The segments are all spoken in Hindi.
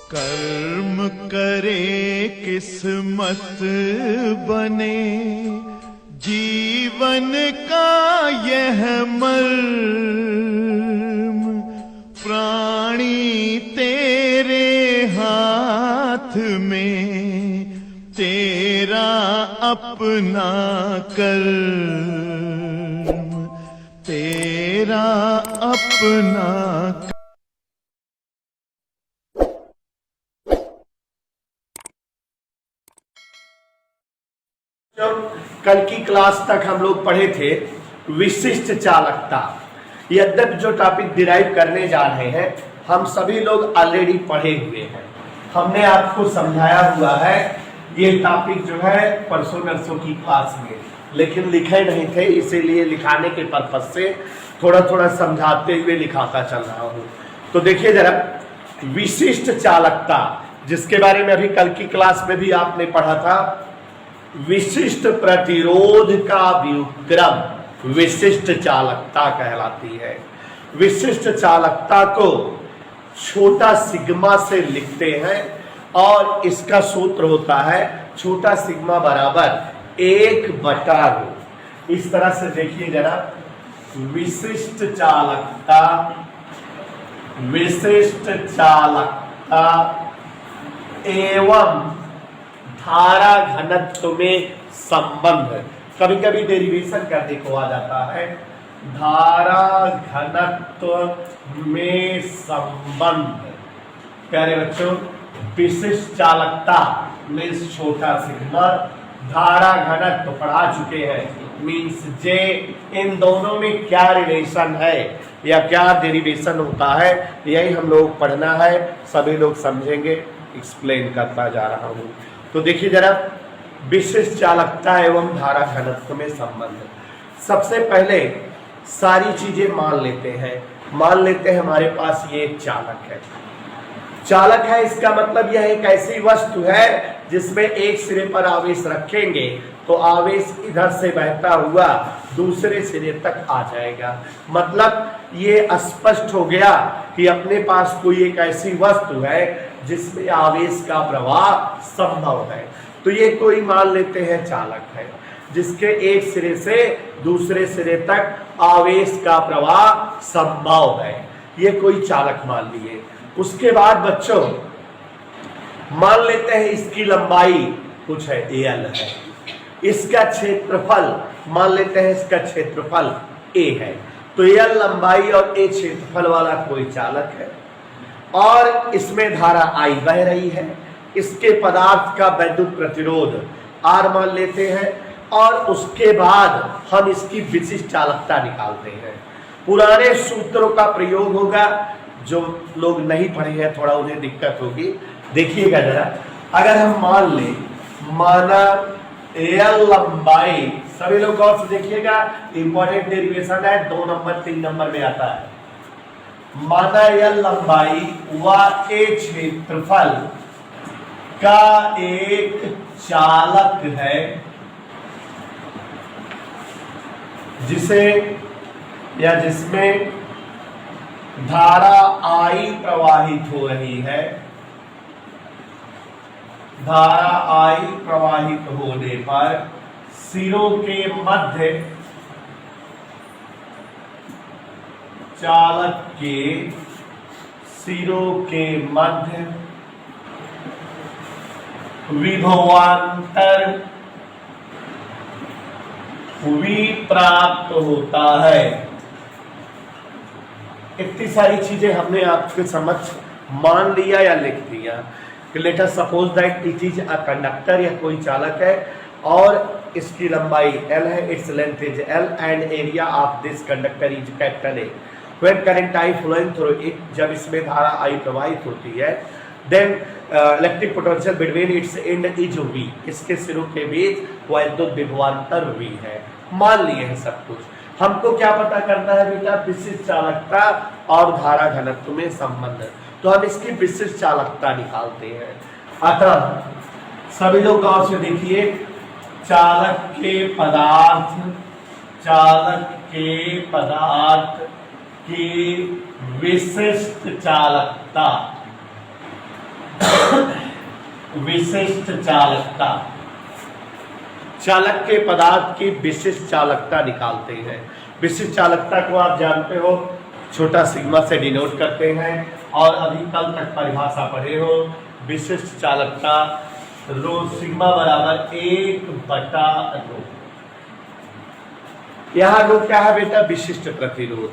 कर्म करे किस्मत बने, जीवन का यह मर्म, प्राणी तेरे हाथ में, तेरा अपना कर्म, तेरा अपना कर्म। कल की क्लास तक हम लोग पढ़े थे विशिष्ट चालकता। यद्यपि जो टॉपिक डिराइव करने जा रहे हैं हम सभी लोग ऑलरेडी पढ़े हुए हैं, हमने आपको समझाया हुआ है। ये टॉपिक जो है परसों नरसों की क्लास में, लेकिन लिखे नहीं थे, इसीलिए लिखाने के पर्पज से थोड़ा थोड़ा समझाते हुए लिखाता चल रहा हूँ। तो देखिए जरा, विशिष्ट चालकता जिसके बारे में अभी कल की क्लास में भी आपने पढ़ा था, विशिष्ट प्रतिरोध का व्युत्क्रम विशिष्ट चालकता कहलाती है। विशिष्ट चालकता को छोटा सिग्मा से लिखते हैं और इसका सूत्र होता है छोटा सिग्मा बराबर 1/ρ। इस तरह से देखिए जरा, विशिष्ट चालकता एवं धारा घनत्व में संबंध। कभी कभी डेरिवेशन करने को आ जाता है, धारा घनत्व में संबंध। प्यारे बच्चों, विशिष्ट चालकता मीन्स छोटा सिग्मा, धारा घनत्व पढ़ा चुके हैं मीन्स जे। इन दोनों में क्या रिलेशन है या क्या डेरिवेशन होता है, यही हम लोग पढ़ना है। सभी लोग समझेंगे, एक्सप्लेन करता जा रहा हूं। तो देखिए जरा, विशिष्ट चालकता एवं धारा घनत्व में संबंध। सबसे पहले सारी चीजें मान लेते हैं। मान लेते हैं हमारे पास ये एक चालक है। चालक है इसका मतलब यह एक ऐसी वस्तु है जिसमें एक सिरे पर आवेश रखेंगे तो आवेश इधर से बहता हुआ दूसरे सिरे तक आ जाएगा। मतलब ये स्पष्ट हो गया कि अपने पास कोई एक ऐसी वस्तु है जिसमें आवेश का प्रवाह संभव है। तो ये कोई मान लेते हैं चालक है, जिसके एक सिरे से दूसरे सिरे तक आवेश का प्रवाह संभव है। ये कोई चालक मान लिए। उसके बाद बच्चों मान लेते हैं इसकी लंबाई कुछ है, एल है। इसका क्षेत्रफल मान लेते हैं, इसका क्षेत्रफल ए है। तो एल लंबाई और ए क्षेत्रफल वाला कोई चालक है और इसमें धारा आई बह रही है। इसके पदार्थ का वैद्युत प्रतिरोध आर मान लेते हैं और उसके बाद हम इसकी विशिष्ट चालकता निकालते हैं। पुराने सूत्रों का प्रयोग होगा, जो लोग नहीं पढ़े हैं थोड़ा उन्हें दिक्कत होगी। देखिएगा जरा, अगर हम मान ले, माना एल लंबाई, सभी लोग गौर से देखिएगा, इंपॉर्टेंट डेरिवेशन है, 2 नंबर 3 नंबर में आता है। माना एल लंबाई व ए क्षेत्रफल का एक चालक है जिसे या जिसमें धारा आई प्रवाहित हो रही है। धारा आई प्रवाहित होने पर सिरों के मध्य चालक के सिरों के मध्य विभवांतर V प्राप्त होता है। इतनी सारी चीजें हमने आपके समझ मान लिया या लिख दिया कि let us suppose that it is a conductor, या कोई चालक है और इसकी लंबाई L है, its length is L and area of this conductor is capital A। When current I flowing through it, जब इसमें धारा I प्रवाहित होती है, then electric potential between its end is V, इसके सिरों के बीच वैद्युत विभवांतर V है। मान लिए हैं सब कुछ। हमको क्या पता करना है बेटा? विशिष्ट चालकता और धारा घनत्व में संबंध। तो हम इसकी विशिष्ट चालकता निकालते हैं। अतः सभी लोग गौर से देखिए, चालक के पदार्थ की विशिष्ट चालकता विशिष्ट चालकता, चालक के पदार्थ की विशिष्ट चालकता निकालते हैं। विशिष्ट चालकता को आप जानते हो, छोटा सिग्मा से डिनोट करते हैं और अभी कल तक परिभाषा पढ़े हो। विशिष्ट चालकता रो सिग्मा बराबर 1/रो। यहाँ रो क्या है बेटा? विशिष्ट प्रतिरोध।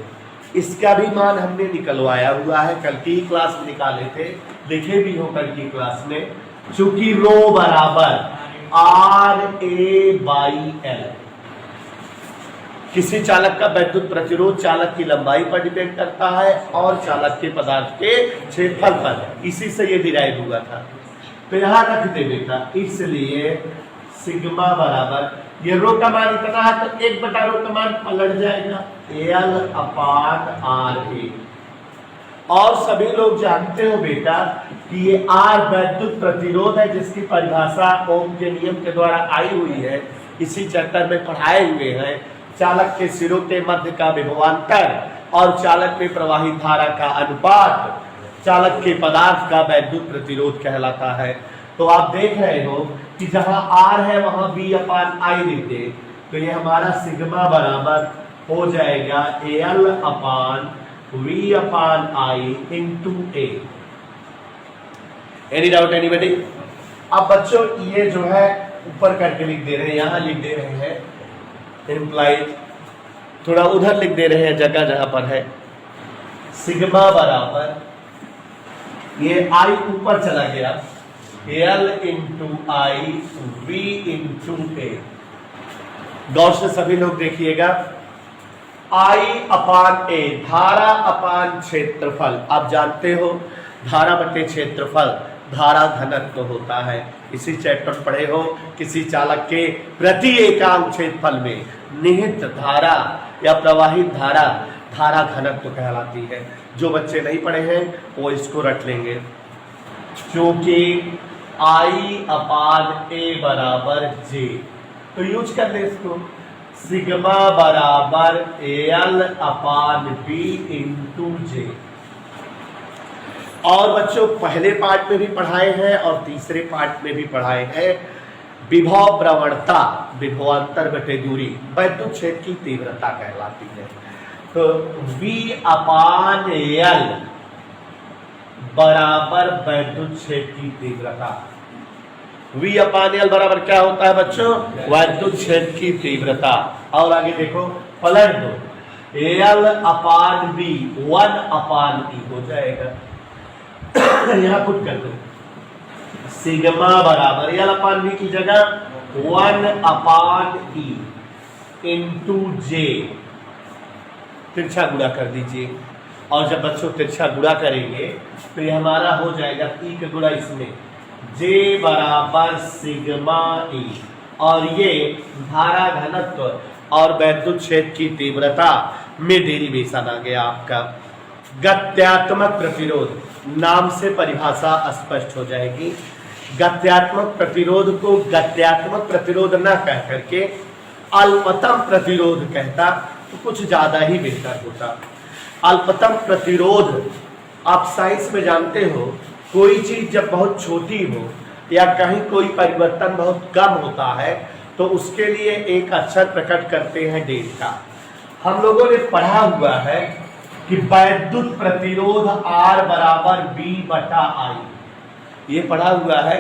इसका भी मान हमने निकलवाया हुआ है, कल की क्लास में निकाले थे, देखे भी हो कल की क्लास में। चूंकि रो बराबर RA/L, किसी चालक का वैद्युत प्रतिरोध चालक की लंबाई पर डिपेंड करता है और चालक के पदार्थ के क्षेत्रफल पर, इसी से ये डिराइव हुआ था। तो यहां रख दे बेटा, इसलिए सिग्मा बराबर, ये रो का मान इतना है तो 1/रो का मान पलट जाएगा L/RA। और सभी लोग जानते हो बेटा कि ये R वैद्युत प्रतिरोध है, जिसकी परिभाषा ओम के नियम के द्वारा आई हुई है, इसी चैप्टर में पढ़ाए हुए हैं। चालक के सिरों के मध्य का विभवांतर और चालक में प्रवाहित धारा का अनुपात चालक के पदार्थ का वैद्युत प्रतिरोध कहलाता है। तो आप देख रहे हो कि जहां R है वहां V/I लिख दे, तो ये हमारा सिग्मा बराबर हो जाएगा L/V/I into A। Any doubt anybody? अब बच्चों ये जो है ऊपर करके लिख दे रहे हैं, यहां लिख दे रहे हैं इम्प्लाइड, थोड़ा उधर लिख दे रहे हैं जगह जहां पर है। सिग्मा बराबर, ये I ऊपर चला गया, L/I V/A। गौर से सभी लोग देखिएगा, I/A धारा अपान क्षेत्रफल। आप जानते हो धारा बटे क्षेत्रफल धारा घनत्व होता है, इसी चैप्टर पढ़े हो। किसी चालक के प्रति एकांक क्षेत्रफल में निहित धारा या प्रवाहित धारा धारा घनत्व कहलाती है। जो बच्चे नहीं पढ़े हैं वो इसको रट लेंगे, क्योंकि I/A बराबर J, तो यूज कर ले इसको। सिग्मा बराबर L/B into J। और बच्चों पहले पार्ट में भी पढ़ाए हैं और तीसरे पार्ट में भी पढ़ाए हैं, विभव प्रवणता विभवांतर बटे दूरी वैद्युत क्षेत्र की तीव्रता कहलाती है। तो V/L बराबर वैद्युत क्षेत्र की तीव्रता। V/L बराबर क्या होता है बच्चों? वैद्युत क्षेत्र की तीव्रता। और आगे देखो, पलट दो, L/B 1/E हो जाएगा। यहां पुट कर दो, सिग्मा बराबर L/V की जगह 1/E into J, तिरछा गुणा कर दीजिए। और जब बच्चों तिरछा गुणा करेंगे तो ये हमारा हो जाएगा E का गुणा इसमें, J बराबर सिग्मा E। और ये धारा घनत्व और वैद्युत क्षेत्र की तीव्रता में डेरिवेशन आ गया आपका। गत्यात्मक प्रतिरोध, नाम से परिभाषा स्पष्ट हो जाएगी। गत्यात्मक प्रतिरोध को गत्यात्मक प्रतिरोध न कह करके अल्पतम प्रतिरोध कहता तो कुछ ज्यादा ही बेहतर होता। अल्पतम प्रतिरोध, आप साइंस में जानते हो, कोई चीज जब बहुत छोटी हो या कहीं कोई परिवर्तन बहुत कम होता है तो उसके लिए एक अक्षर प्रकट करते हैं डेल्टा। हम लोगों ने पढ़ा हुआ है कि वैद्युत प्रतिरोध R बराबर V/I, ये पढ़ा हुआ है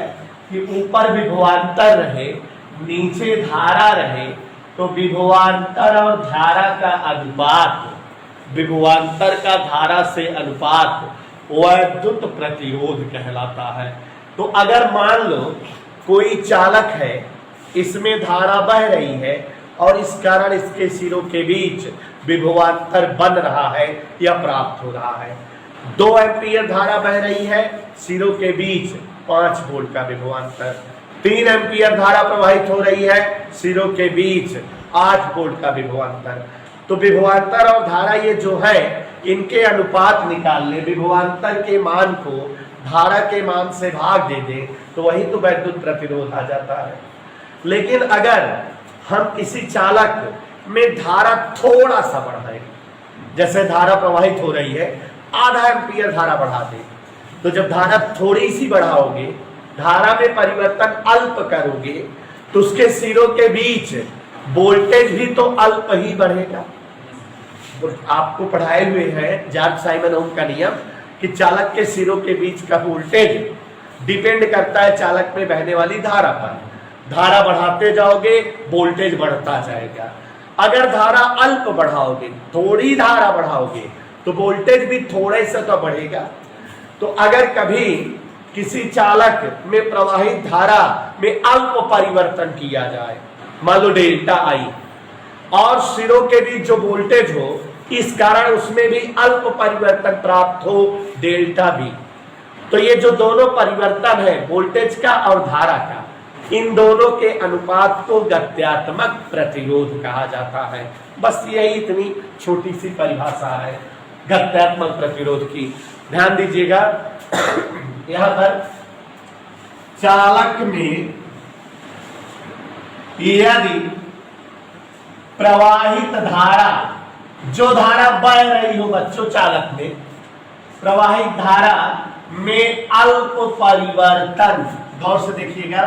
कि ऊपर विभवांतर रहे नीचे धारा रहे तो विभवांतर और धारा का अनुपात, विभवांतर का धारा से अनुपात वैद्युत प्रतिरोध कहलाता है। तो अगर मान लो कोई चालक है, इसमें धारा बह रही है और इस कारण इसके सिरों के बीच विभवांतर बन रहा है या प्राप्त हो रहा है। 2 एम्पीयर धारा बह रही है, सिरों के बीच 5 वोल्ट का विभवांतर। 3 एम्पीयर धारा प्रवाहित हो रही है, सिरों के बीच 8 वोल्ट का विभवांतर। तो विभवांतर और धारा ये जो है इनके अनुपात निकाल ले, विभवांतर के मान को धारा के मान से भाग दे दे तो वही तो वैद्युत प्रतिरोध आ जाता है। लेकिन अगर हम किसी चालक में धारा थोड़ा सा बढ़ाएं, जैसे धारा प्रवाहित हो रही है, आधा एम्पीयर धारा बढ़ा दे, तो जब धारा थोड़ी सी बढ़ाओगे, धारा में परिवर्तन अल्प करोगे, तो उसके सिरों के बीच वोल्टेज भी तो अल्प ही बढ़ेगा। तो आपको पढ़ाए हुए हैं जॉर्ज साइमन ओम का नियम कि चालक के सिरों के बीच का वोल्टेज डिपेंड करता है चालक में बहने वाली धारा पर। धारा बढ़ाते जाओगे वोल्टेज बढ़ता जाएगा। अगर धारा अल्प बढ़ाओगे, थोड़ी धारा बढ़ाओगे, तो वोल्टेज भी थोड़े से तो बढ़ेगा। तो अगर कभी किसी चालक में प्रवाहित धारा में अल्प परिवर्तन किया जाए, मान लो डेल्टा आई, और सिरों के बीच जो वोल्टेज हो, इस कारण उसमें भी अल्प परिवर्तन प्राप्त हो, डेल्टा बी, तो ये जो दोनों परिवर्तन है वोल्टेज का और धारा का, इन दोनों के अनुपात को गत्यात्मक प्रतिरोध कहा जाता है। बस यही इतनी छोटी सी परिभाषा है गत्यात्मक प्रतिरोध की। ध्यान दीजिएगा, यहां पर चालक में यदि प्रवाहित धारा, जो धारा बह रही हो बच्चों चालक में, प्रवाहित धारा में अल्प परिवर्तन, गौर से देखिएगा,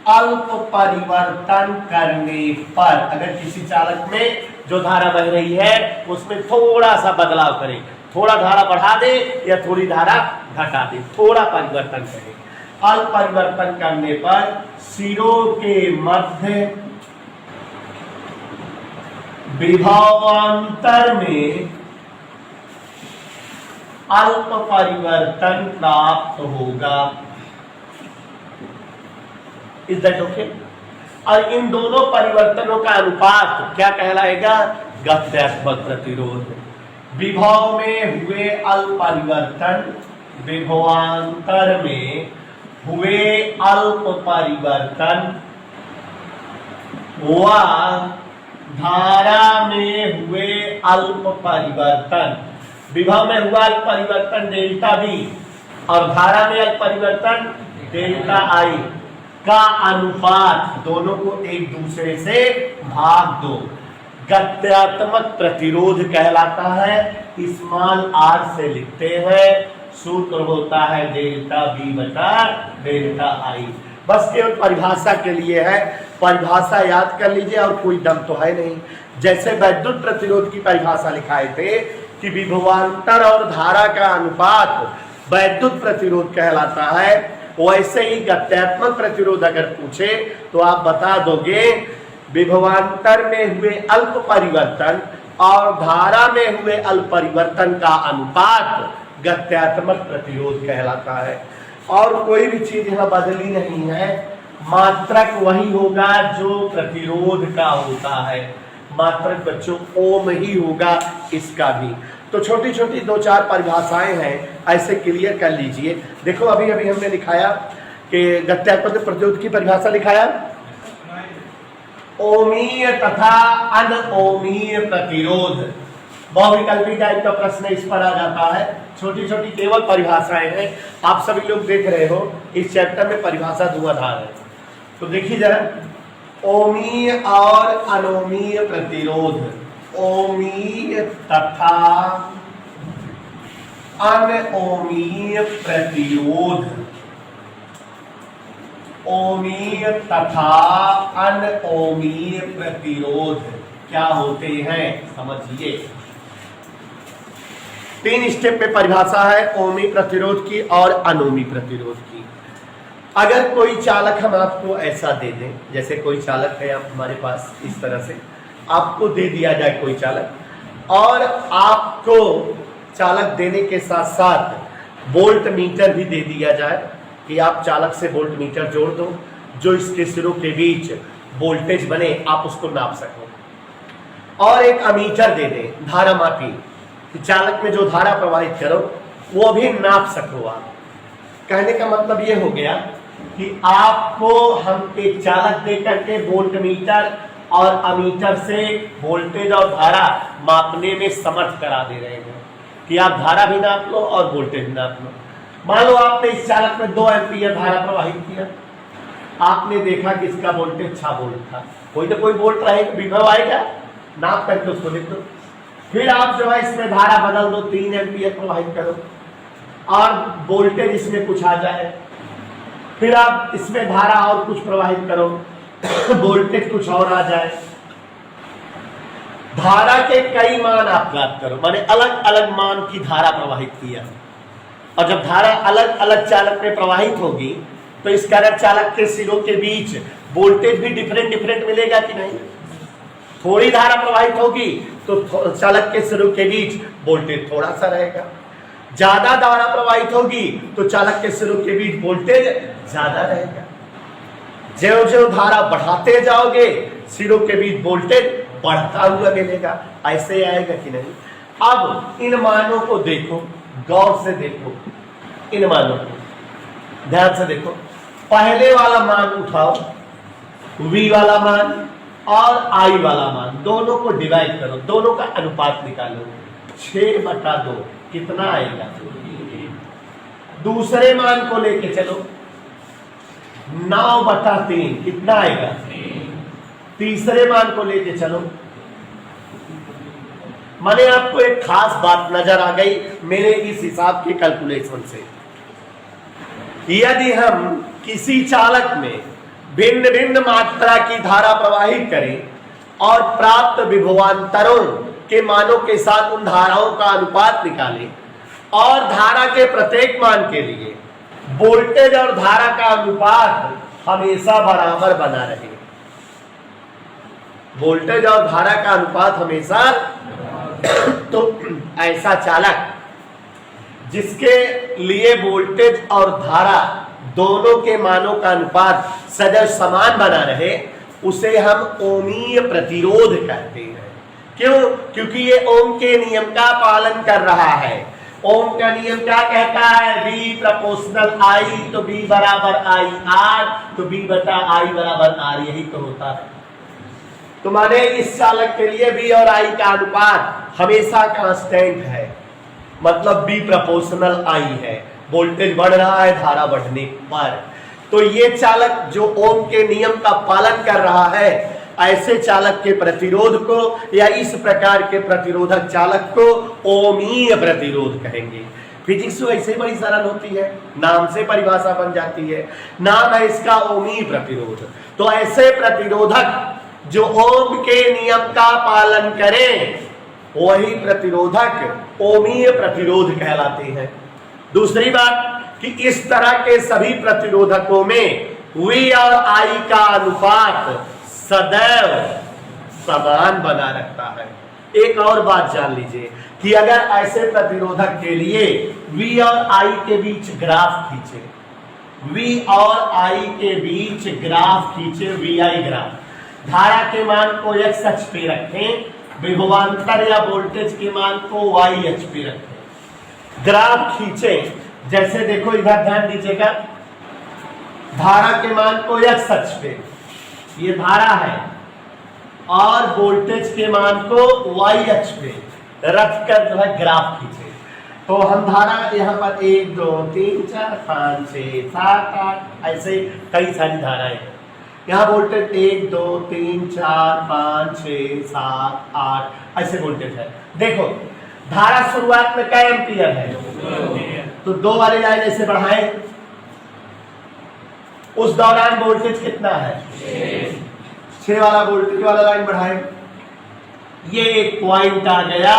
अल्प परिवर्तन करने पर, अगर किसी चालक में जो धारा बह रही है उसमें थोड़ा सा बदलाव करें, थोड़ा धारा बढ़ा दे या थोड़ी धारा घटा दे, थोड़ा परिवर्तन करें, अल्प परिवर्तन करने पर सिरों के मध्य विभवांतर में अल्प परिवर्तन प्राप्त होगा। Is that okay? और इन दोनों परिवर्तनों का अनुपात क्या कहलाएगा? गत्यात्मक प्रतिरोध। विभव में हुए अल्प परिवर्तन, विभवांतर में हुए अल्प परिवर्तन व धारा में हुए अल्प परिवर्तन, विभव में हुआ अल्प परिवर्तन डेल्टा बी और धारा में अल्प परिवर्तन डेल्टा आई का अनुपात, दोनों को एक दूसरे से भाग दो, गत्यात्मक प्रतिरोध कहलाता है। स्मॉल आर से लिखते हैं, सूत्र होता है डेल्टा बी बटा डेल्टा आई। बस केवल परिभाषा के लिए है, परिभाषा याद कर लीजिए और कोई दम तो है नहीं। जैसे वैद्युत प्रतिरोध की परिभाषा लिखाए थे कि विभवांतर और धारा का अनुपात वैद्युत प्रतिरोध कहलाता है, वैसे ही गत्यात्मक प्रतिरोध अगर पूछे तो आप बता दोगे विभवांतर में हुए अल्प परिवर्तन और धारा में हुए अल्प परिवर्तन का अनुपात गत्यात्मक प्रतिरोध कहलाता है। और कोई भी चीज यहां बदली नहीं है, मात्रक वही होगा जो प्रतिरोध का होता है, मात्रक बच्चों ओम ही होगा इसका भी। तो छोटी छोटी दो चार परिभाषाएं हैं, ऐसे क्लियर कर लीजिए। देखो अभी अभी हमने लिखाया कि गत्यात्मक प्रतिरोध की परिभाषा लिखाया, ओमीय तथा अनओमीय प्रतिरोध। बहुविकल्पी टाइप का प्रश्न इस पर आ जाता है। छोटी छोटी केवल परिभाषाएं हैं, आप सभी लोग देख रहे हो इस चैप्टर में परिभाषा धुआंधार है। तो देखिए जरा, ओमीय और अनोमीय प्रतिरोध, ओमीय तथा अनओमीय प्रतिरोध, ओमीय तथा अनओमीय प्रतिरोध क्या होते हैं समझिए। 3 स्टेप में परिभाषा है ओमी प्रतिरोध की और अनोमी प्रतिरोध की। अगर कोई चालक हम आपको ऐसा दे दें, जैसे कोई चालक है आप हमारे पास, इस तरह से आपको दे दिया जाए कोई चालक, और आपको चालक देने के साथ साथ वोल्ट मीटर भी दे दिया जाए कि आप चालक से वोल्ट मीटर जोड़ दो, जो इसके सिरों के बीच वोल्टेज बने आप उसको नाप सको, और एक अमीटर दे दें धारा मापी कि चालक में जो धारा प्रवाहित करो वो भी नाप सको आप। कहने का मतलब ये हो गया कि आपको हम एक चालक दे करके वोल्ट मीटर और अमीटर से वोल्टेज और धारा मापने में समर्थ करा दे रहे हैं कि आप धारा भी नाप लो और वोल्टेज भी नाप लो। मान लो आपने इस चालक में 2 एम्पीयर धारा प्रवाहित किया, आपने देखा कि इसका वोल्टेज 6 वोल्ट था, कोई ना कोई वोल्ट रहेगा, विभव आएगा, नाप करके उसको लिख दो। फिर आप जो है इसमें धारा बदल दो, 3 एम्पीयर प्रवाहित करो, और वोल्टेज इसमें कुछ आ जाए, फिर आप इसमें धारा और कुछ प्रवाहित करो, वोल्टेज कुछ और आ जाए, धारा के कई मान आप प्राप्त करो, माने अलग अलग मान की धारा प्रवाहित किया, और जब धारा अलग अलग चालक में प्रवाहित होगी तो इस कारण चालक के सिरों के बीच वोल्टेज भी डिफरेंट डिफरेंट मिलेगा कि नहीं? थोड़ी धारा प्रवाहित होगी तो चालक के सिरों के बीच वोल्टेज थोड़ा सा रहेगा, ज्यादा धारा प्रवाहित होगी तो चालक के सिरों के बीच वोल्टेज ज्यादा रहेगा। ज्यों ज्यों धारा बढ़ाते जाओगे सिरों के बीच वोल्टेज बढ़ता हुआ मिलेगा, ऐसे आएगा कि नहीं? अब इन मानों को देखो, गौर से देखो, इन मानों को ध्यान से देखो। पहले वाला मान उठाओ, V वाला मान और I वाला मान, दोनों को डिवाइड करो, दोनों का अनुपात निकालो, 6/2 कितना आएगा? दूसरे मान को लेके चलो, 9/3 कितना आएगा? तीसरे मान को लेके चलो। माने आपको एक खास बात नजर आ गई मेरे इस हिसाब के कैलकुलेशन से। यदि हम किसी चालक में भिन्न भिन्न मात्रा की धारा प्रवाहित करें और प्राप्त विभवांतरों के मानों के साथ उन धाराओं का अनुपात निकालें और धारा के प्रत्येक मान के लिए वोल्टेज और धारा का अनुपात हमेशा बराबर बना रहे, वोल्टेज और धारा का अनुपात हमेशा, तो ऐसा चालक जिसके लिए वोल्टेज और धारा दोनों के मानों का अनुपात सदैव समान बना रहे, उसे हम ओमीय प्रतिरोध कहते हैं। क्यों? क्योंकि ये ओम के नियम का पालन कर रहा है। ओम का नियम क्या कहता है? V प्रोपोर्शनल I, तो V बराबर I R, तो V बटा I बराबर R, यही तो होता है। तो माने इस चालक के लिए V और I का अनुपात हमेशा कांस्टेंट है, मतलब V प्रोपोर्शनल I है, वोल्टेज बढ़ रहा है धारा बढ़ने पर। तो ये चालक जो ओम के नियम का पालन कर रहा है, ऐसे चालक के प्रतिरोध को या इस प्रकार के प्रतिरोधक चालक को ओमीय प्रतिरोध कहेंगे। फिजिक्स तो ऐसे बड़ी सरल होती है, नाम से परिभाषा बन जाती है, नाम है इसका ओमीय प्रतिरोध। तो ऐसे प्रतिरोधक जो ओम के नियम का पालन करें, वही प्रतिरोधक ओमीय प्रतिरोध कहलाते हैं। दूसरी बात कि इस तरह के सभी प्रतिरोधकों में V और I का अनुपात सदैव समान बना रहता है। एक और बात जान लीजिए कि अगर ऐसे प्रतिरोधक के लिए V और I के बीच ग्राफ खींचे, V और I के बीच ग्राफ खींचे, VI ग्राफ, धारा के मान को x अक्ष पे रखें, विभवांतर या वोल्टेज के मान को y अक्ष पे रखें, ग्राफ खींचे। जैसे देखो इधर ध्यान दीजिएगा, धारा के मान को x अक्ष पे, ये धारा है, और वोल्टेज के मान को y अक्ष पे रखकर जो है ग्राफ खींचे। तो हम धारा यहाँ पर 1 2 3 4 5 6 7 8 ऐसे कई सारी धाराएं हैं। यहाँ वोल्टेज 1 2 3 4 5 6 7 8 ऐसे वोल्टेज है। देखो धारा शुरुआत में क्या एम्पियर है, तो 2 वाली लाइन ऐसे बढ़ाएं, उस दौरान वोल्टेज कितना है? 6 वाला वोल्टेज वाला लाइन बढ़ाएं, ये एक पॉइंट आ गया।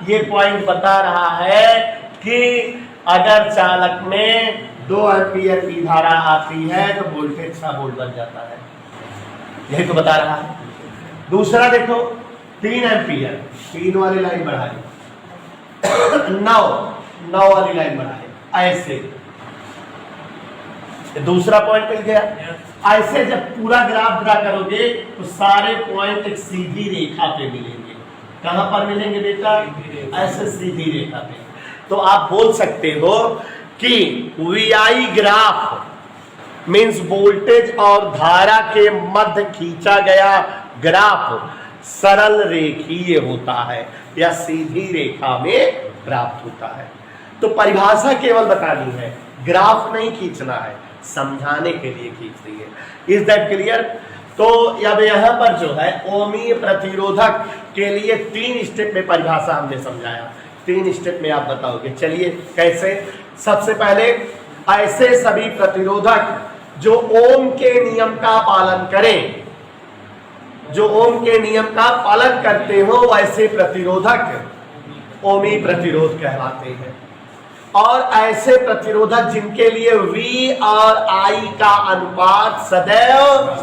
ये पॉइंट बता रहा है कि अगर चालक में 2 एम्पियर की धारा आती है तो वोल्टेज 6 वोल्ट बन जाता है, यही तो बता रहा है। दूसरा देखो 3 एम्पियर, 3 वाली लाइन बढ़ाई, 9 वाली लाइन बढ़ाई, ऐसे दूसरा पॉइंट मिल गया। ऐसे जब पूरा ग्राफ ड्रा करोगे तो सारे पॉइंट एक सीधी रेखा पे मिलेंगे। कहां पर मिलेंगे बेटा? ऐसे सीधी रेखा पे। तो आप बोल सकते हो कि VI ग्राफ मींस वोल्टेज और धारा के मध्य खींचा गया ग्राफ सरल रेखीय होता है या सीधी रेखा में प्राप्त होता है। तो परिभाषा केवल बतानी है, ग्राफ नहीं खींचना है, समझाने के लिए खींच रही है। Is that clear? तो अब यहां पर जो है ओमीय प्रतिरोधक के लिए 3 स्टेप में परिभाषा हमने समझाया। 3 स्टेप में आप बताओगे, चलिए कैसे? सबसे पहले ऐसे सभी प्रतिरोधक जो ओम के नियम का पालन करें, जो ओम के नियम का पालन करते हो, वैसे प्रतिरोधक ओमी प्रतिरोध कहलाते हैं। और ऐसे प्रतिरोधक जिनके लिए V और I का अनुपात सदैव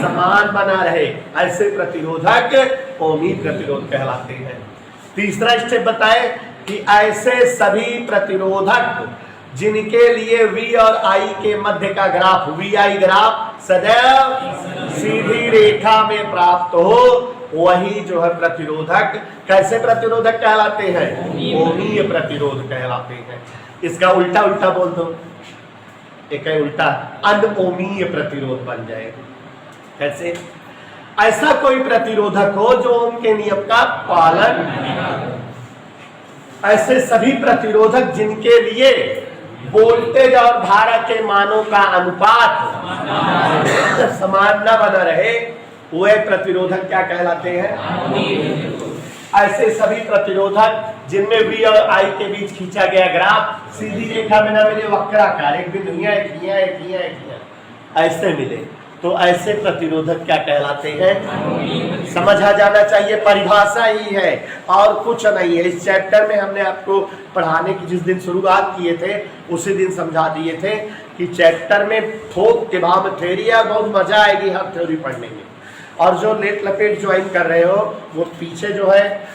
समान बना रहे, ऐसे प्रतिरोधक ओमी प्रतिरोध कहलाते हैं। तीसरा स्टेप बताए कि ऐसे सभी प्रतिरोधक जिनके लिए V और I के मध्य का ग्राफ VI ग्राफ सदैव सीधी रेखा में प्राप्त हो, वही जो है प्रतिरोधक कैसे प्रतिरोधक कहलाते हैं? ओमीय प्रतिरोध कहलाते हैं। इसका उल्टा उल्टा बोल दो, एक है उल्टा, अनओमीय प्रतिरोध बन जाएगा। कैसे? ऐसा कोई प्रतिरोधक हो जो ओम के नियम का पालन, ऐसे सभी प्रतिरोधक जिनके लिए वोल्टेज और धारा के मानों का अनुपात समान न बना रहे, वे प्रतिरोधक क्या कहलाते हैं? ऐसे सभी प्रतिरोधक जिनमें V और I के बीच खींचा गया ग्राफ सीधी रेखा में न मिले, वक्राकार, एक बिंदु यहाँ, एक यहाँ, एक यहाँ, एक यहाँ, ऐसे मिले, तो ऐसे प्रतिरोधक क्या कहलाते हैं? समझ आ जाना चाहिए, परिभाषा ही है और कुछ नहीं है। इस चैप्टर में हमने आपको पढ़ाने की जिस दिन शुरुआत किए थे उसी दिन समझा दिए थे कि चैप्टर में थोक के भाव में थ्योरी है, बहुत मजा आएगी हर थ्योरी पढ़ने में। और जो लेट लपेट ज्वाइन कर रहे हो वो पीछे जो है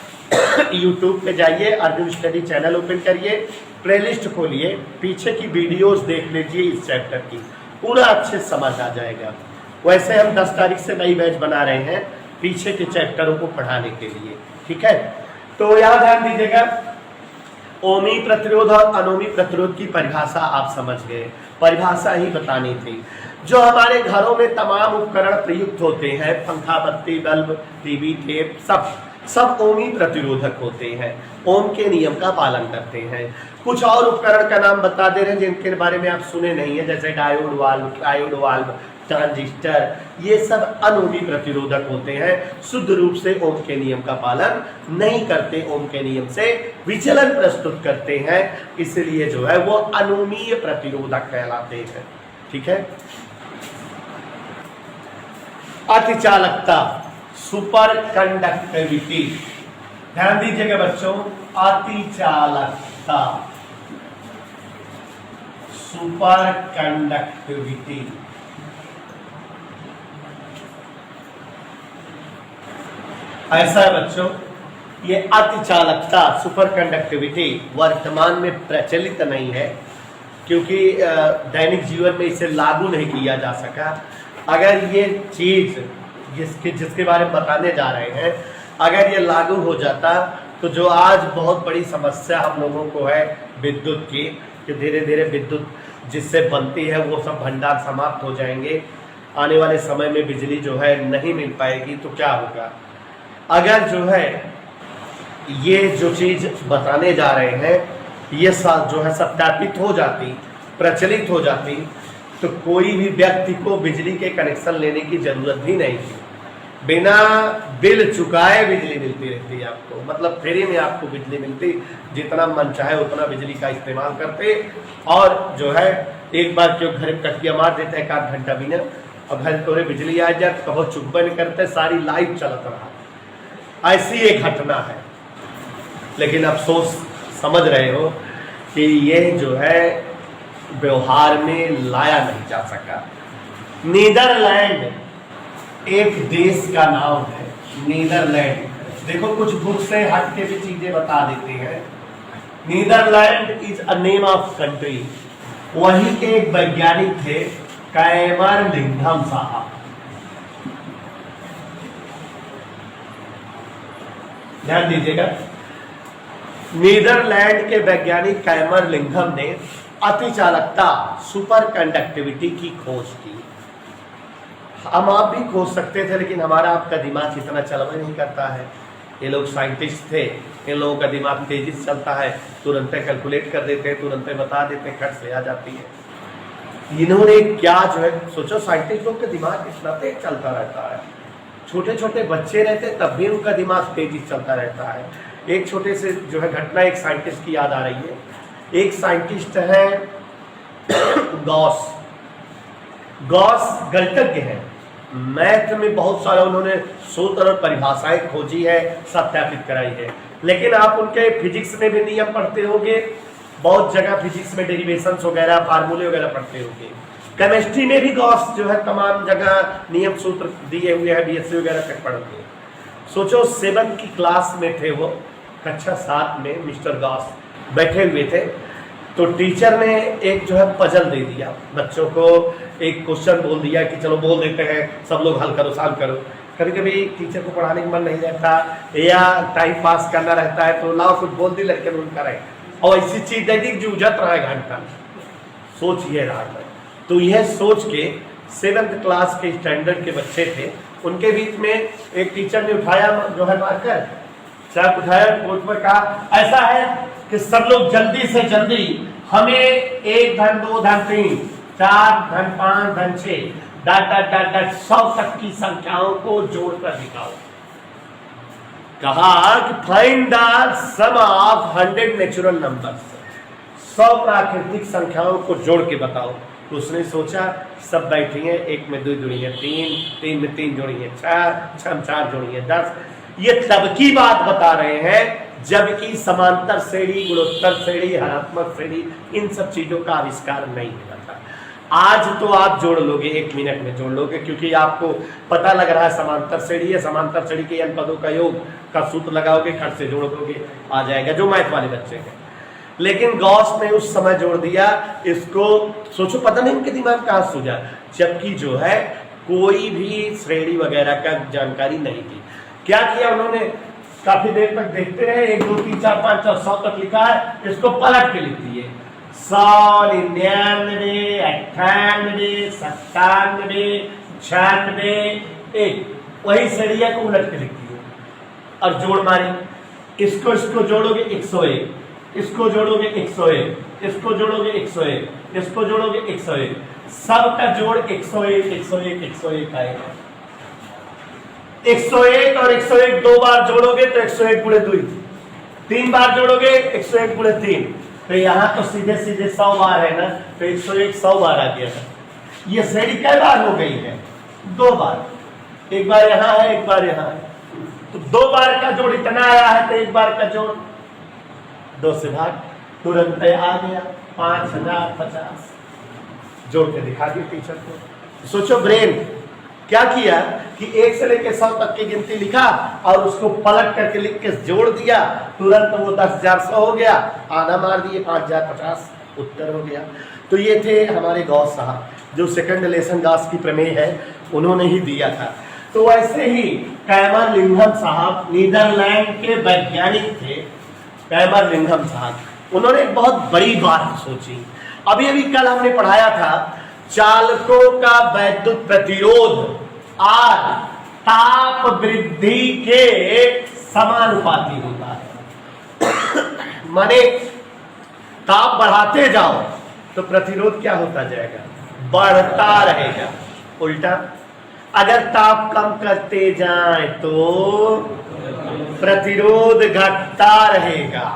YouTube पे जाइए, अर्जुन स्टडी चैनल ओपन करिए, प्लेलिस्ट खोलिए, पीछे की वीडियोस देख लीजिए, इस चैप्टर की पूरा अच्छे समझ आ जाएगा। वैसे हम 10 तारीख से नई बैच बना रहे हैं पीछे के चैप्टरों को पढ़ाने के लिए, ठीक है। तो यहाँ ध्यान दीजिएगा, ओमी प्रतिरोध और अनोमी प्रतिरोध की परिभाषा आप समझ गए, परिभाषा ही बतानी थी। जो हमारे घरों में तमाम उपकरण प्रयुक्त होते हैं, पंखा, बत्ती, बल्ब, टीवी, टेप, सब ओमी प्रतिरोधक होते हैं, ओम के नियम का पालन करते हैं। कुछ और उपकरण का नाम बता दे रहे हैं जिनके बारे में आप सुने नहीं है, जैसे डायोड वाल्व, ट्रांजिस्टर, ये सब अनोमी प्रतिरोधक होते हैं, शुद्ध रूप से ओम के नियम का पालन नहीं करते, ओम के नियम से विचलन प्रस्तुत करते हैं, इसलिए जो है वो अनोमीय प्रतिरोधक कहलाते हैं, ठीक है। अतिचालकता, सुपर कंडक्टिविटी, ध्यान दीजिएगा बच्चों, अतिचालकता, सुपर कंडक्टिविटी, ऐसा है बच्चों, ये अतिचालकता सुपर कंडक्टिविटी वर्तमान में प्रचलित नहीं है, क्योंकि दैनिक जीवन में इसे लागू नहीं किया जा सका। अगर ये चीज जिसके बारे में बताने जा रहे हैं, अगर ये लागू हो जाता तो जो आज बहुत बड़ी समस्या हम लोगों को है विद्युत की, कि धीरे धीरे विद्युत जिससे बनती है वो सब भंडार समाप्त हो जाएंगे, आने वाले समय में बिजली जो है नहीं मिल पाएगी, तो क्या होगा? अगर जो है ये जो चीज बताने जा रहे हैं ये जो है सत्यापित हो जाती, प्रचलित हो जाती, तो कोई भी व्यक्ति को बिजली के कनेक्शन लेने की जरूरत भी नहीं थी, बिना बिल चुकाए बिजली मिलती रहती है आपको, मतलब फ्री में आपको बिजली मिलती, जितना मन चाहे उतना बिजली का इस्तेमाल करते, और जो है एक बार क्यों घर कटिया मार देते हैं 1 घंटा बिना, और घर तोरे बिजली आ जाए तो कहो चुप नहीं करते, सारी लाइफ चलता रहा। ऐसी एक घटना है, लेकिन अफसोस समझ रहे हो कि ये जो है व्यवहार में लाया नहीं जा सका। नीदरलैंड एक देश का नाम है, नीदरलैंड। देखो कुछ बुक से हट के भी चीजें बता देते हैं। Netherlands is a name of country. वहीं के एक वैज्ञानिक थे कैमरलिंघम साहब। ध्यान दीजिएगा, नीदरलैंड के वैज्ञानिक कैमरलिंघम ने अतिचालकता सुपर कंडक्टिविटी की खोज की। हम आप भी खोज सकते थे, लेकिन हमारा आपका दिमाग इतना चलवा नहीं करता है। ये लोग साइंटिस्ट थे, इन लोगों का दिमाग तेजी से चलता है, तुरंत कैलकुलेट कर देते हैं, तुरंत बता देते हैं, खट से आ जाती है। इन्होंने क्या जो है सोचो, साइंटिस्ट लोग का दिमाग इतना तेज चलता रहता है, छोटे छोटे बच्चे रहते तब भी उनका दिमाग तेजी चलता रहता है। एक छोटे से जो है घटना एक साइंटिस्ट की याद आ रही है एक साइंटिस्ट है गॉस। गॉस गणितज्ञ है, मैथ में बहुत सारा उन्होंने सूत्र और परिभाषाएं खोजी है, सत्यापित कराई है। लेकिन आप उनके फिजिक्स में भी नियम पढ़ते होंगे, बहुत जगह फिजिक्स में डेरिवेशंस वगैरह फार्मूले वगैरह पढ़ते होंगे। केमिस्ट्री में भी गॉस जो है तमाम जगह नियम सूत्र दिए हुए हैं, बीएससी वगैरह तक पढ़ते हैं। सोचो 7th की क्लास में थे वो, कक्षा 7 में मिस्टर गॉस बैठे हुए थे। तो टीचर ने एक जो है पजल दे दिया बच्चों को, एक क्वेश्चन बोल दिया कि चलो बोल देते हैं, सब लोग हल करो सॉल्व करो। कभी कभी टीचर को पढ़ाने का मन नहीं रहता या टाइम पास करना रहता है, तो लाओ कुछ बोल दी, लड़के बोल करे और ऐसी चीज दे दी जूझत रहा है घंटा, सोचिए रहा है। तो यह सोच के 7th क्लास के स्टैंडर्ड के बच्चे थे, उनके बीच में एक टीचर ने उठाया जो है मार्कर, चाक उठाया, बोर्ड पर कहा ऐसा है कि सब लोग जल्दी से जल्दी हमें 1 धन 2 धन 3 4 धन 5 धन 6 डॉट डॉट डॉट डॉट 100 तक की संख्याओं को जोड़कर दिखाओ। कहा कि find the sum of 100 natural numbers, 100 प्राकृतिक संख्याओं को जोड़ के बताओ। तो उसने सोचा सब बैठी हैं, 1 में 2 जोड़ी है 3, 3 में 3 जोड़ी है 4, 6 में 4 जोड़ी है 10। ये तब की बात बता रहे हैं जबकि समांतर श्रेणी, गुणोत्तर श्रेणी, हरात्मक श्रेणी, इन सब चीजों का आविष्कार नहीं हुआ था। आज तो आप जोड़ लोगे, 1 मिनट में जोड़ लोगे, क्योंकि आपको पता लग रहा है समांतर श्रेणी है, समांतर श्रेणी के n पदों का योग का सूत्र लगाओगे, खट से जोड़ दोगे, आ जाएगा, जो मैथ वाले बच्चे हैं। लेकिन गॉस ने उस समय जोड़ दिया इसको। सोचो पता नहीं उनके दिमाग कहाँ सूझा, जबकि जो है कोई भी श्रेणी वगैरह का जानकारी नहीं थी। क्या किया उन्होंने, काफी देर तक देखते रहे, 1 2 3 4 5 6 100 तक लिखा है, इसको पलट के लिख दिए 100 99 98 97 96 1, वही श्रेणियां को उलट के लिख दिए और जोड़ मारी। इसको जोड़ोगे 101, इसको जोड़ोगे 101, इसको जोड़ोगे 101, इसको जोड़ोगे 101, सब का जोड़ 101 101 101 आएगा। 101 और 101 2 बार जोड़ोगे तो 101 गुणे 2, 3 बार जोड़ोगे 101 गुणे 3, तो यहाँ तो सीधे सीधे 100 बार है ना, तो 101 100 बार आ गया है। ये श्रेणी कई बार हो गई है, 2 बार, एक बार यहाँ है एक बार यहाँ है, तो 2 बार का जोड़ इतना आया है, तो 1 बार का जोड़ 2 से भाग, तुरंत आ गया 5050। जोड़ के दिखा दिया टीचर को। सोचो ब्रेन क्या किया कि 1 से लेकर 100 तक की गिनती लिखा और उसको पलट करके लिख के जोड़ दिया, तुरंत वो 10,100 हो गया, आधा मार दिए 5,050, उत्तर हो गया। तो ये थे हमारे गॉस साहब, जो सेकंड लेसन गॉस की प्रमेय है उन्होंने ही दिया था। तो वैसे ही कैमरलिंघम साहब नीदरलैंड के वैज्ञानिक थे, कैमरलिंघम साहब, उन्होंने एक बहुत बड़ी बात सोची। अभी अभी कल हमने पढ़ाया था चालकों का वैद्युत प्रतिरोध और ताप वृद्धि के समानुपाती होता है। माने ताप बढ़ाते जाओ तो प्रतिरोध क्या होता जाएगा, बढ़ता रहेगा। उल्टा अगर ताप कम करते जाएं तो प्रतिरोध घटता रहेगा,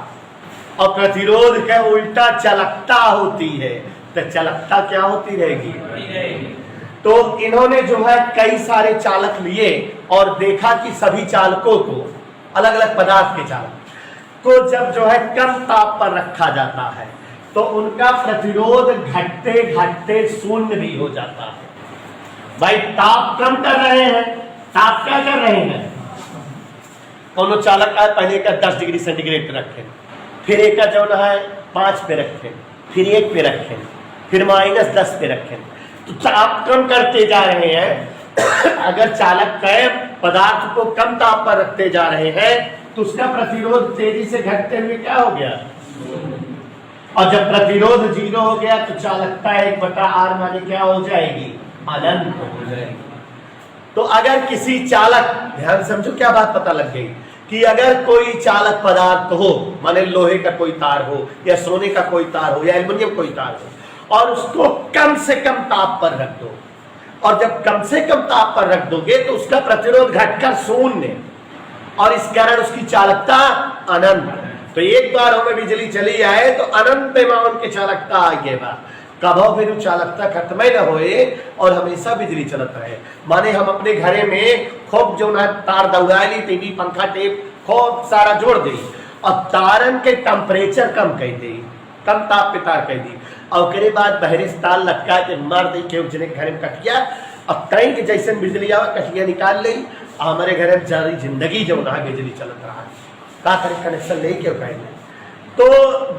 और प्रतिरोध का उल्टा चालकता होती है, तो चालकता क्या होती रहेगी। तो इन्होंने जो है कई सारे चालक लिए और देखा कि सभी चालकों को, अलग अलग पदार्थ के चालक को जब जो है कम ताप पर रखा जाता है तो उनका प्रतिरोध घटते घटते शून्य भी हो जाता है। भाई ताप कम कर रहे हैं, ताप क्या कर रहे हैं, दोनों चालक का पहले का 10 डिग्री सेंटीग्रेड पे रखें, फिर एक का जो है 5 पे रखें, फिर 1 पे रखें, फिर -10 पे रखें, तो ताप कम करते जा रहे हैं। अगर चालक कई पदार्थ को कम ताप पर रखते जा रहे हैं तो उसका प्रतिरोध तेजी से घटते हुए क्या हो गया, और जब प्रतिरोध 0 हो गया तो चालकता 1/R माने क्या हो जाएगी, अनंत हो जाएगी। तो अगर किसी चालक, ध्यान समझो क्या बात पता लग गई, कि अगर कोई चालक पदार्थ हो, माने लोहे का कोई तार हो या सोने का कोई तार हो या एल्युमिनियम कोई तार हो, और उसको कम से कम ताप पर रख दो, और जब कम से कम ताप पर रख दोगे तो उसका प्रतिरोध घटकर शून्य, और इस कारण उसकी चालकता अनंत। तो एक बार हमें बिजली चली जाए तो अनंत अमाउंट की चालकता आगे बा, कभो फिर चालकता खत्म ही न होए और हमेशा बिजली चलत रहे। माने हम अपने घरे में खूब जो ना तार दौड़ा ली, टीवी पंखा टेप खूब सारा जोड़ दी और तारन के टेम्परेचर कम कर दी, कम ताप पे तार कर दी, और उसके बाद बहरे से तार लटका के मार दी के जने घर में कटिया, अब कहीं के जैसे बिजली आवा कटिया निकाल ली, हमारे घर में सारी जिंदगी जो ना बिजली चलत रहा का करे कनेक्शन ले क्यों कहने। तो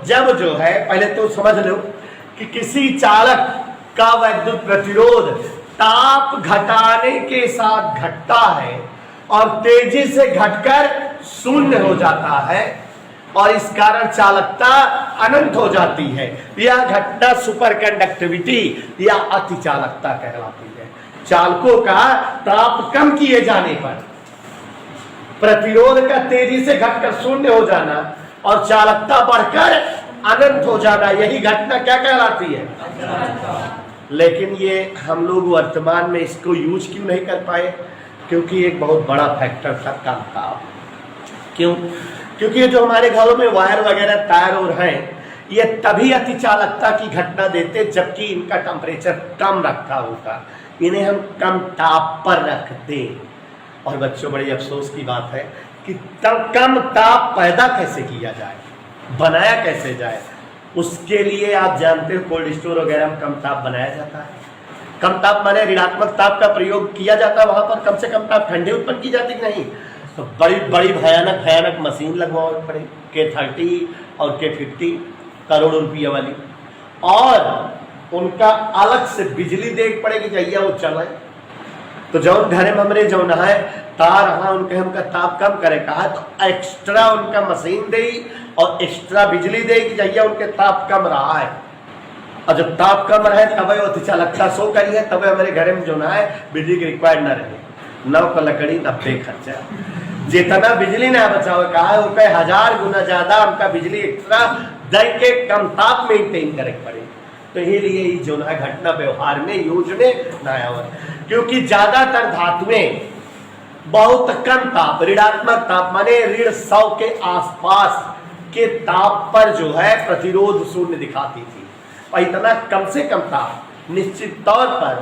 जब जो है पहले तो समझ लो कि किसी चालक का वैद्युत प्रतिरोध ताप घटाने के साथ घटता है और तेजी से घटकर शून्य हो जाता है और इस कारण चालकता अनंत हो जाती है। यह घटना सुपर कंडक्टिविटी या अति चालकता कहलाती है। चालकों का ताप कम किए जाने पर प्रतिरोध का तेजी से घटकर शून्य हो जाना और चालकता बढ़कर अनंत हो जाना, यही घटना क्या कहलाती है? लेकिन ये हम लोग वर्तमान में इसको यूज क्यों नहीं कर पाए? क्योंकि एक बहुत बड़ा फैक्टर था कम ताप। क्यों? क्योंकि जो हमारे घरों में वायर वगैरह तार और हैं, ये तभी अति चालकता की घटना देते जबकि इनका टेम्परेचर कम रखा होता, इन्हें हम कम ताप पर रखते। और बच्चों, बड़ी अफसोस की बात है कि कम ताप पैदा कैसे किया जाए, बनाया कैसे जाए। उसके लिए आप जानते हो कोल्ड स्टोर वगैरह में कम ताप बनाया जाता है। कम ताप माने ऋणात्मक ताप का प्रयोग किया जाता है, वहां पर कम से कम ताप ठंडे उत्पन्न की जाती नहीं। तो बड़ी बड़ी भयानक मशीन लगवानी पड़े, K30 और K50 करोड़ों रुपया वाली, और उनका अलग से बिजली देख पड़ेगी चाहिए वो चले। तो जौन घरे में हमरे जौन है तार हाँ उनके हमका ताप कम करे कहा तो एक्स्ट्रा उनका मशीन दे और एक्स्ट्रा बिजली दे कि चाहिए उनके ताप कम रहा है। और जब ताप कम रहे तब वो चालकता सो करी है, तब हमारे घरे में जो ना है बिजली की रिक्वायर्ड न रहे। 9 का लकड़ी 90 खर्चा, जितना बिजली ना बचाओ कहा है वो 1000 गुना ज्यादा उनका बिजली एक्स्ट्रा दे के कम ताप मेंटेन करे पड़े। तो यही लिए जो ना घटना व्यवहार में यूज में ना आया, क्योंकि ज्यादातर धातुएं बहुत कम ताप, ऋणात्मक ताप माने ऋण 100 के आसपास के ताप पर जो है प्रतिरोध शून्य दिखाती थी। और इतना कम से कम ताप निश्चित तौर पर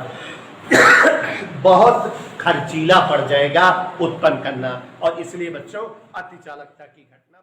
बहुत खर्चीला पड़ जाएगा उत्पन्न करना, और इसलिए बच्चों अति चालकता की घटना